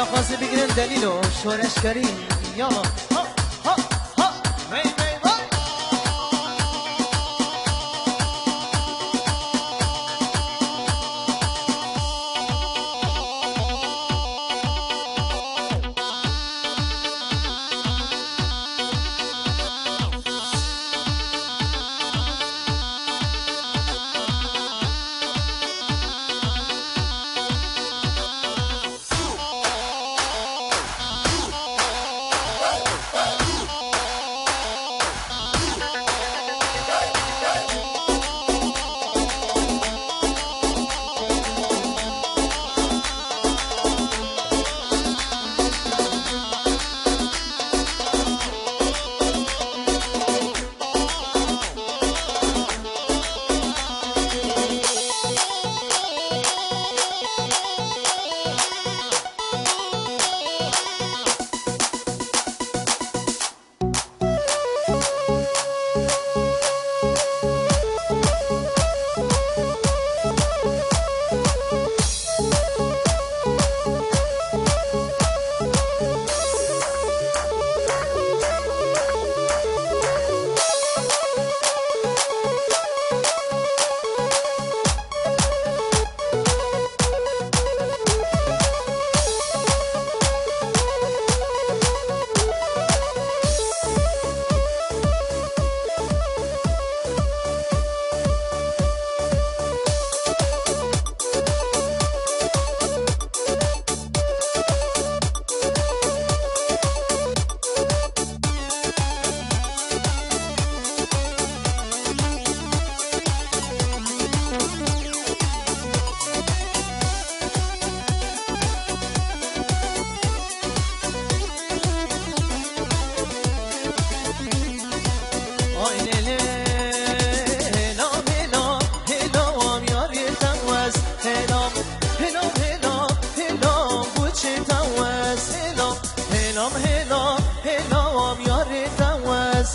حالا خواسته بگیرن دلیل و شورش کریم یالا ها ها ها وی وی وی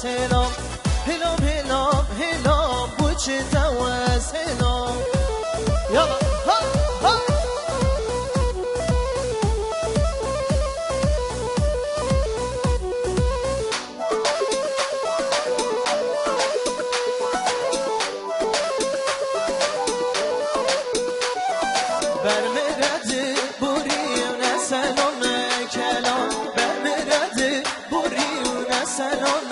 هلام هلام هلام هلام بوچه تواز هلام يلا ها ها برمرد بوری و سلام کلام برمرد بوری و سلام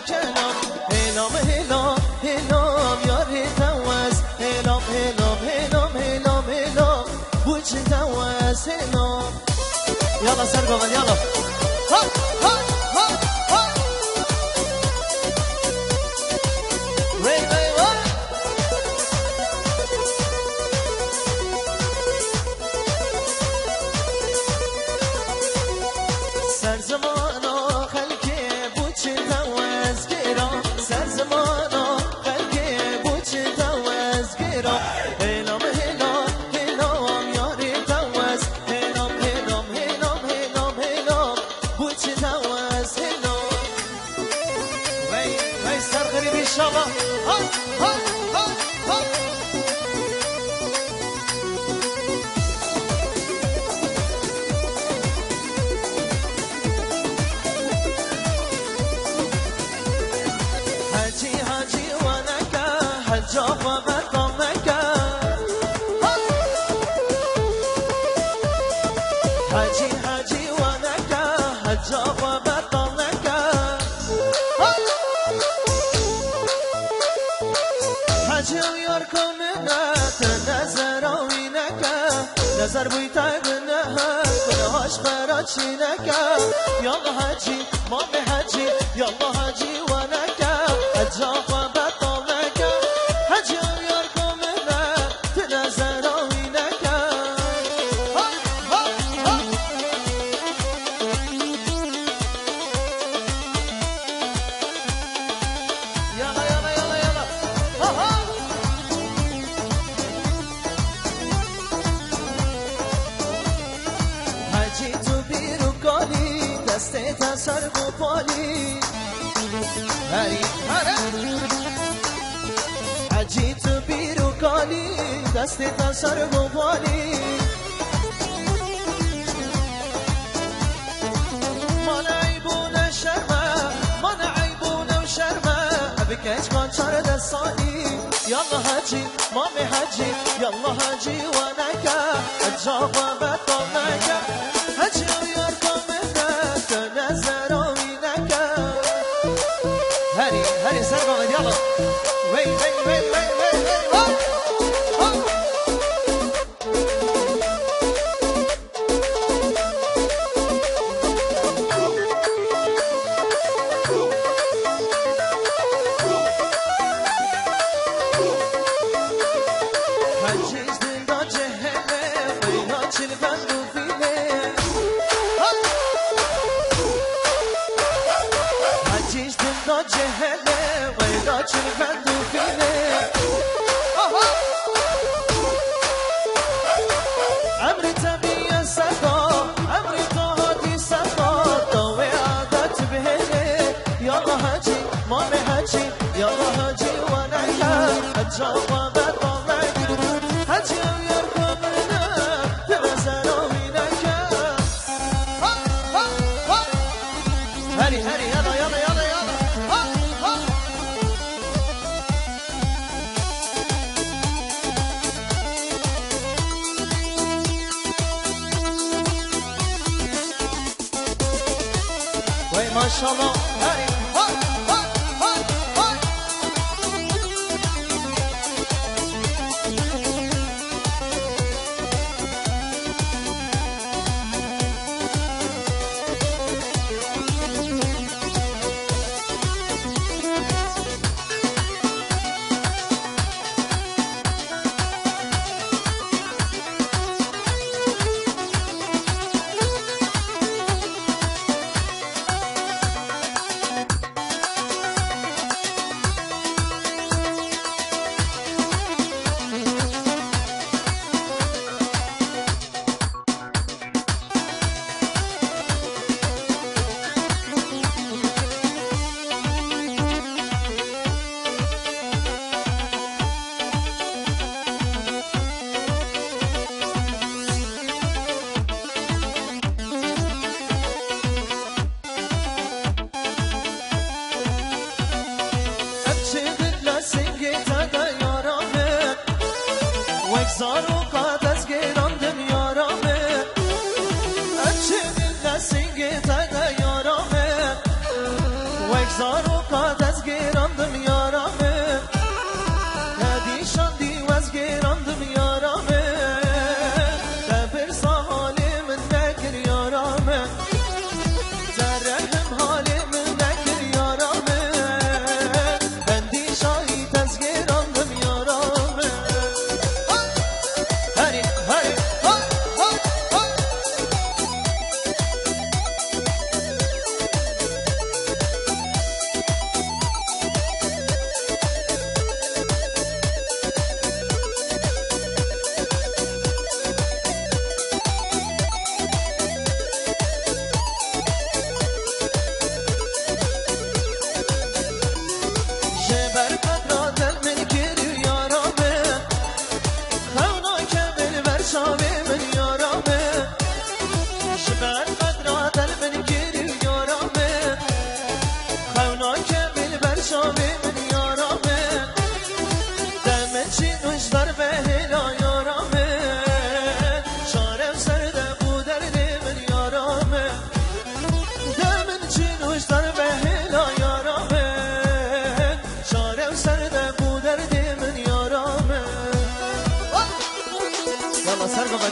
کلام هلام هلام هلام یار تواز هلام هلام هلام هلام هلام بوچه تواز هلام يلا سرقوا يلا ها ها ها ها وي وي وي سر زمانا خلقه بوچه تواز گرام سر زمانا خلقه بوچه تواز گرام هلام هلام هلام یاری تواز هلام هلام هلام هلام هلام بوچه تواز هلام وی وی سر غریبی شما ها ها ها ها حجاب و مقامك حجي حجي ونك حجاب و مقامك حجي وياركم منك نظر وينك نظر بيتك منها كلهاش فراتشينك يلا حجي مامي حجي يلا حجي ونك حجاب و مقامك حجي وياركم منك تنظر وينك ها ها ها يلا يلا يلا يلا ها ها حجي تو بيرو قالي دستي تسر بپالي هري هري حجي تو بيرو قالي دستي تسر بپالي حقك كان شرد الصاني يلا هجي مامي هجي يلا هجي ونك الجواب طمك هجي وياكم منك تنزل وينك هري سرقوا يلا وي وي وي وي وي وي ما شاء الله هاي هاي هاي هاي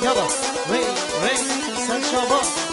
يلا وي وي سن شباب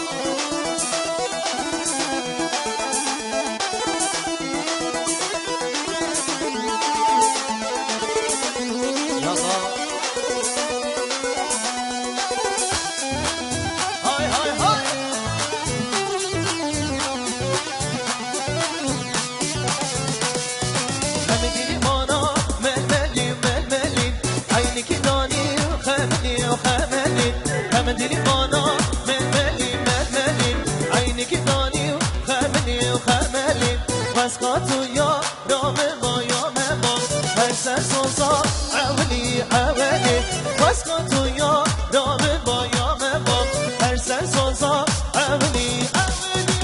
دلی مانا ململی ململی عینی که دانی و خملی و خملی مسقاتو یا رام ما یا ما هر سر سوزا اولی اولی مسقاتو یا رام ما یا ما هر سر سوزا اولی اولی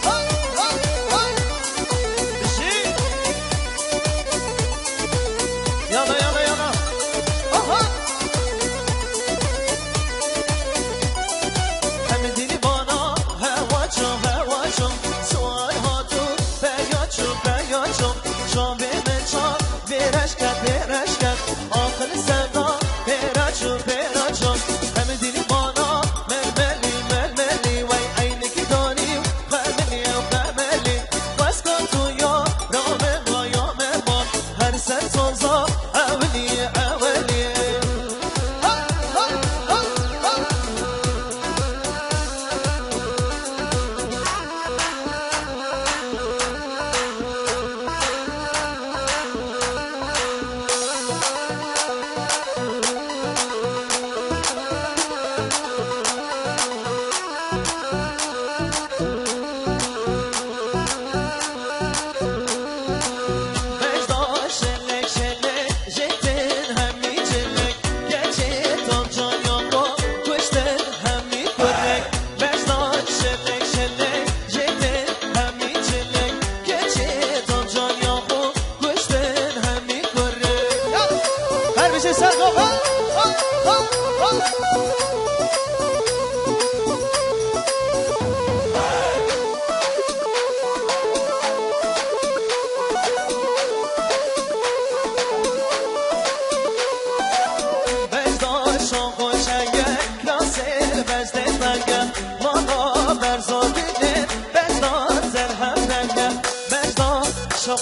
های های های بشی دست سر گفت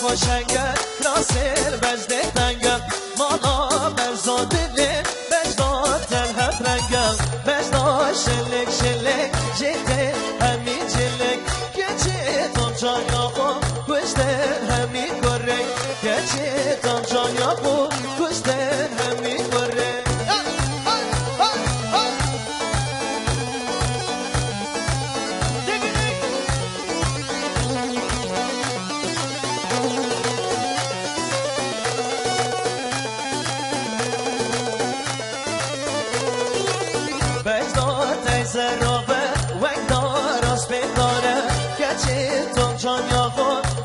خوشنگه راسل بجده تنگم مالا برزاده بجدا تلهب رنگم بجدا شلک شلک جده همی جلک گچه تان جایا خو کشتن همی گره گچه تان جایا خو کشتن همی گره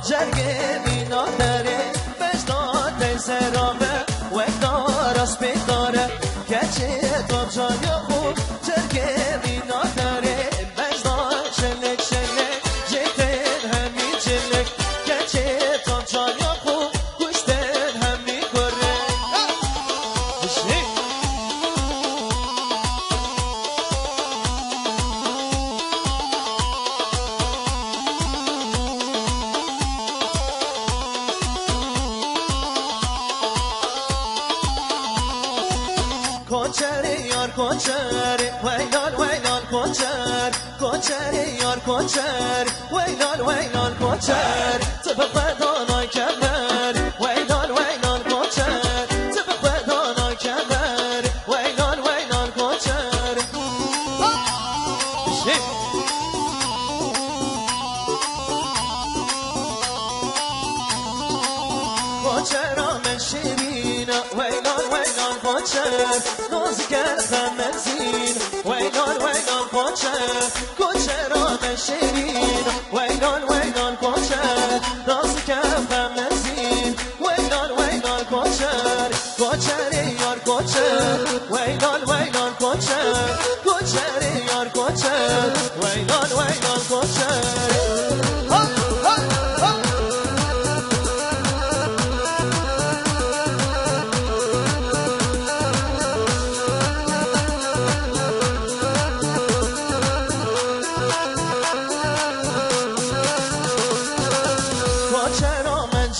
جرگه بینا داره بجداد سرامه وقتا راست بیداره گچه تو جای خوب جرگه بینا داره بجداد شلک شلک جیتن همی جلک گچه تو جای خوب گوشتن همی کره کوچر یار کوچر ویلال ویلال کوچر کوچر یار کوچر ویلال ویلال کوچر طبق بدانای کبر ویلال ویلال کوچر طبق بدانای کبر ویلال ویلال کوچر کوچر آمد شیرین ویلال ویلال کوچر نازگر خمزین ویلال ویلال کوچر کوچر آمد شیرین ویلال ویلال کوچر نازگر خمزین ویلال ویلال کوچر کوچر یار کوچر ویلال ویلال کوچر کوچر یار کوچر ویلال ویلال کوچر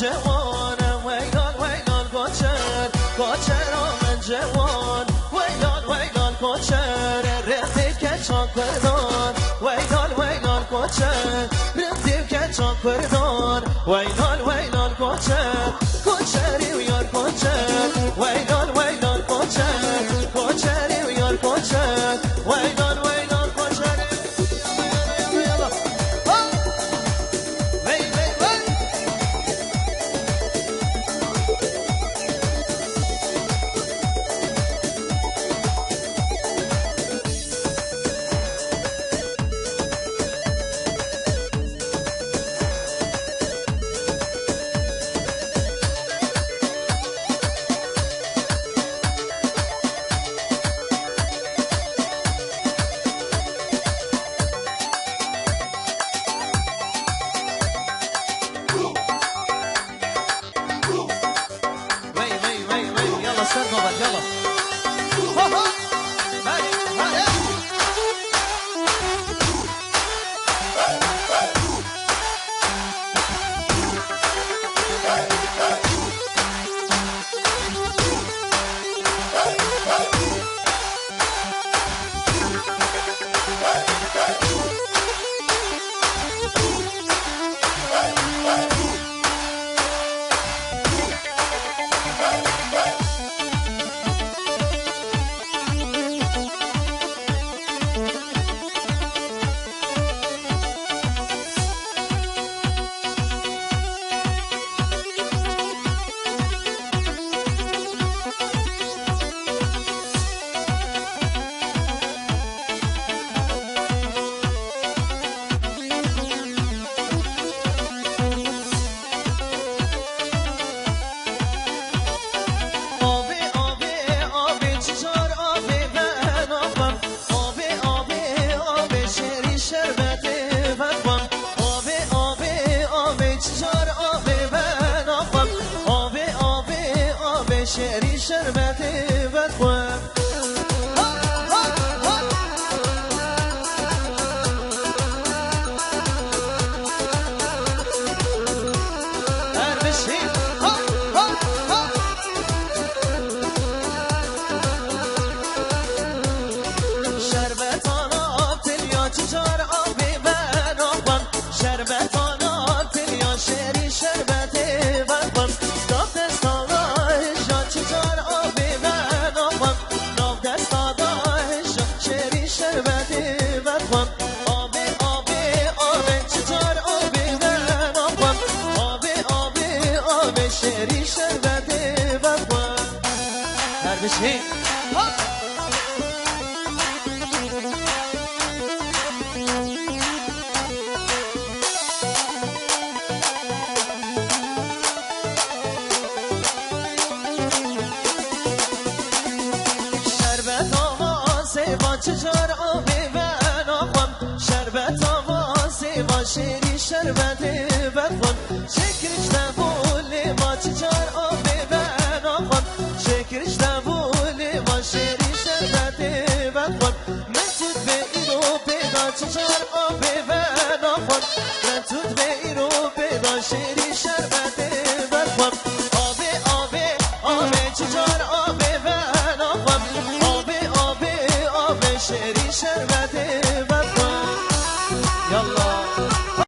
جوانم ویلال ویلال کوچر کوچر من جوان ویلال ویلال کوچر رفتی که چاک کردان ویلال ویلال کوچر رفتی که چاک کردان ویلال ویلال کوچر کوچری و یار کوچر ویلال ویلال کوچر کوچری و یار کوچر ویلال ویلال کوچر شربت بخور شری شربت وفا هر بشی شربت آوازه با چجار آبی من آخوام شربت آوازه با شری شربت وفا شکرش نبوله با چجار آبی من آخوام شکرش نبوله با شری شربت وفا من تود به ایرو پیدا چجار آبی